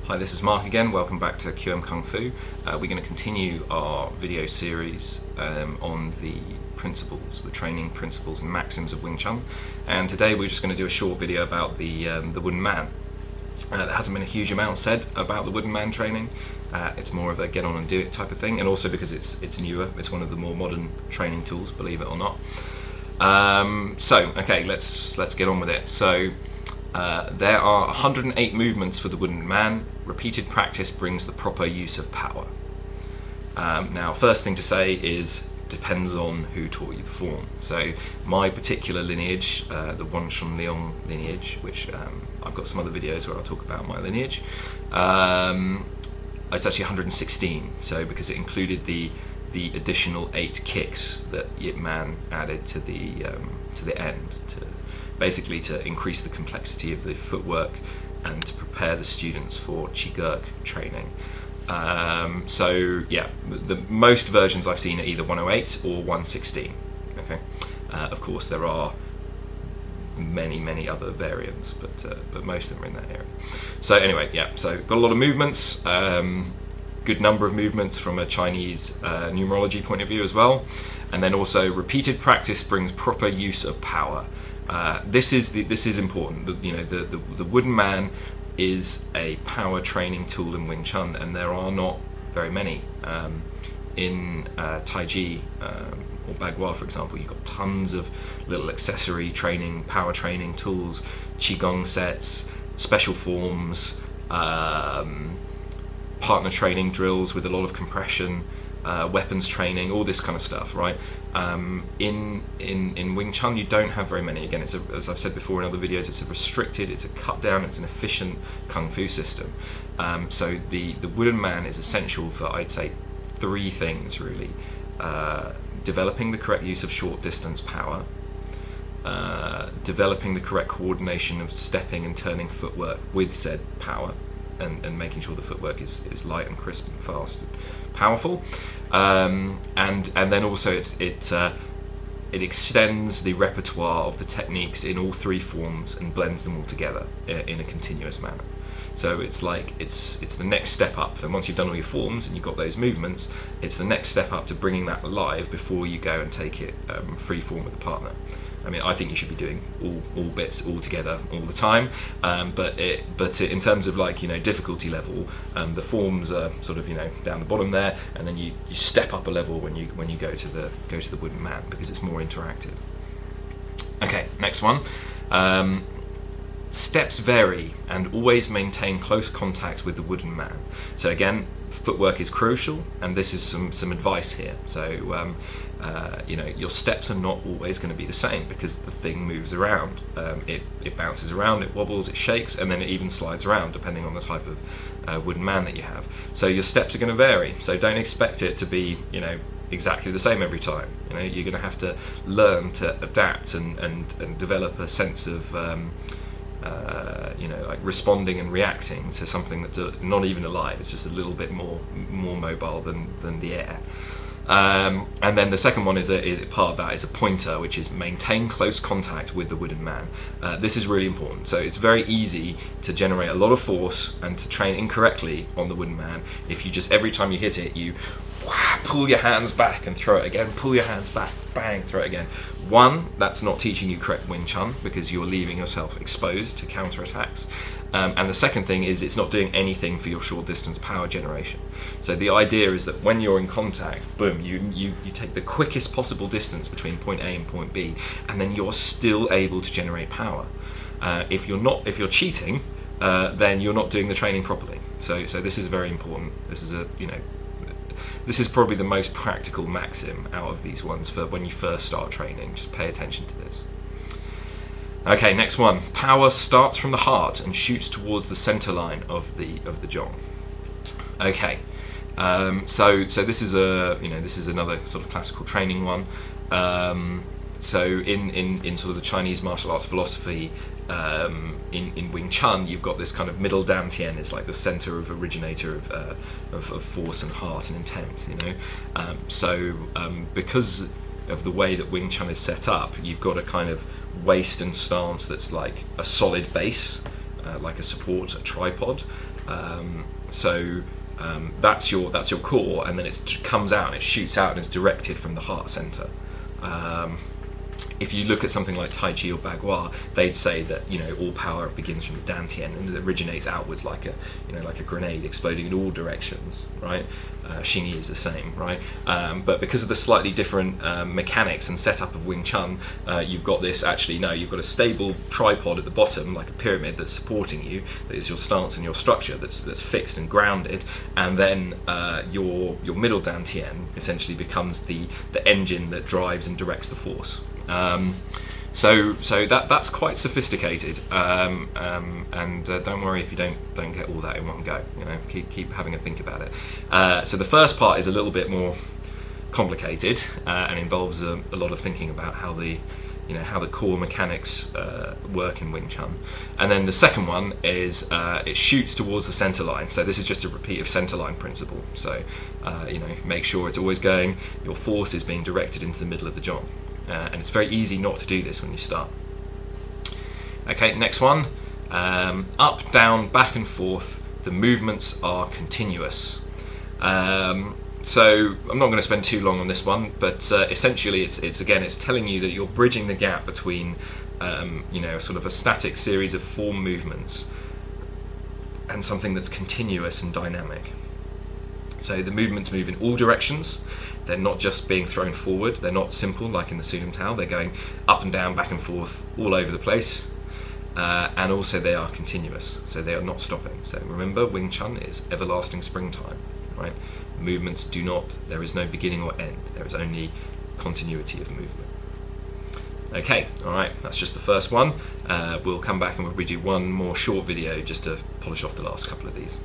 Hi, this is Mark again. Welcome back to QM Kung Fu. We're going to continue our video series on the principles, the training principles and maxims of Wing Chun. And today we're just going to do a short video about the wooden man. There hasn't been a huge amount said about the wooden man training. It's more of a get on and do it type of thing, and also because it's newer. It's one of the more modern training tools, believe it or not. Okay, let's get on with it. So. There are 108 movements for the wooden man. Repeated practice brings the proper use of power. Now, first thing to say is depends on who taught you the form. So my particular lineage, the Wing Chun lineage, which I've got some other videos where I'll talk about my lineage. It's actually 116. So because it included the additional 8 kicks that Yip Man added to the end, basically to increase the complexity of the footwork and to prepare the students for Qigong training. The most versions I've seen are either 108 or 116. Okay, of course there are many other variants, but most of them are in that area. So anyway, so got a lot of movements, good number of movements from a Chinese numerology point of view as well, and then also repeated practice brings proper use of power. This is important. The wooden man is a power training tool in Wing Chun, and there are not very many. In Tai Chi or Bagua, for example, you've got tons of little accessory training, power training tools, Qigong sets, special forms, partner training drills with a lot of compression, weapons training, all this kind of stuff, right? In Wing Chun, you don't have very many. Again, as I've said before in other videos, it's a restricted, it's a cut down, it's an efficient kung fu system. So the wooden man is essential for, I'd say, 3 things really: developing the correct use of short distance power, developing the correct coordination of stepping and turning footwork with said power, and making sure the footwork is light and crisp and fast and powerful, and then also it extends the repertoire of the techniques in all 3 forms and blends them all together in a continuous manner. So it's like it's the next step up. And once you've done all your forms and you've got those movements, it's the next step up to bringing that alive before you go and take it free form with a partner. I mean, I think you should be doing all bits all together all the time, but in terms of difficulty level, the forms are sort of down the bottom there, and then you step up a level when you go to the wooden man, because it's more interactive. Okay, next one. Steps vary and always maintain close contact with the wooden man. So again, footwork is crucial, and this is some advice here. So your steps are not always going to be the same, because the thing moves around. It bounces around, it wobbles, it shakes, and then it even slides around depending on the type of wooden man that you have. So your steps are going to vary. So don't expect it to be exactly the same every time. You're going to have to learn to adapt and develop a sense of like responding and reacting to something that's not even alive. It's just a little bit more mobile than the air. And then the second one is part of that is a pointer, which is maintain close contact with the wooden man. This is really important. So it's very easy to generate a lot of force and to train incorrectly on the wooden man if you just, every time you hit it, you pull your hands back and throw it again, pull your hands back, bang, throw it again. One, that's not teaching you correct Wing Chun, because you're leaving yourself exposed to counterattacks. And the second thing is it's not doing anything for your short distance power generation. So the idea is that when you're in contact, boom, you take the quickest possible distance between point A and point B, and then you're still able to generate power. If you're cheating, then you're not doing the training properly. So this is very important. This is probably the most practical maxim out of these ones for when you first start training. Just pay attention to this. Okay, next one. Power starts from the heart and shoots towards the center line of the Jong. Okay, so this is another sort of classical training one. So in sort of the Chinese martial arts philosophy, in Wing Chun, you've got this kind of middle dantian. It's like the center of originator of force and heart and intent. Because of the way that Wing Chun is set up, you've got a kind of waist and stance that's like a solid base, like a support, a tripod, That's your core, and then it comes out and it shoots out and it's directed from the heart center. If you look at something like Tai Chi or Bagua, they'd say that all power begins from the Dantian and it originates outwards like a grenade exploding in all directions, right? Xingyi is the same, right? But because of the slightly different mechanics and setup of Wing Chun, you've got this you've got a stable tripod at the bottom, like a pyramid that's supporting you, that is your stance and your structure that's fixed and grounded, and then your middle Dantian essentially becomes the engine that drives and directs the force. So that's quite sophisticated, and don't worry if you don't get all that in one go. Keep having a think about it. So the first part is a little bit more complicated and involves a lot of thinking about how the core mechanics work in Wing Chun, and then the second one is it shoots towards the center line. So this is just a repeat of center line principle. So make sure it's always going. Your force is being directed into the middle of the Jong. And it's very easy not to do this when you start. Okay, next one. Up, down, back and forth. The movements are continuous. So I'm not going to spend too long on this one, but essentially it's telling you that you're bridging the gap between sort of a static series of form movements and something that's continuous and dynamic. So the movements move in all directions. They're not just being thrown forward. They're not simple like in the Sunam Tao. They're going up and down, back and forth, all over the place. And also they are continuous. So they are not stopping. So remember, Wing Chun is everlasting springtime, right? Movements there is no beginning or end. There is only continuity of movement. Okay, all right, that's just the first one. We'll come back and we'll redo one more short video just to polish off the last couple of these.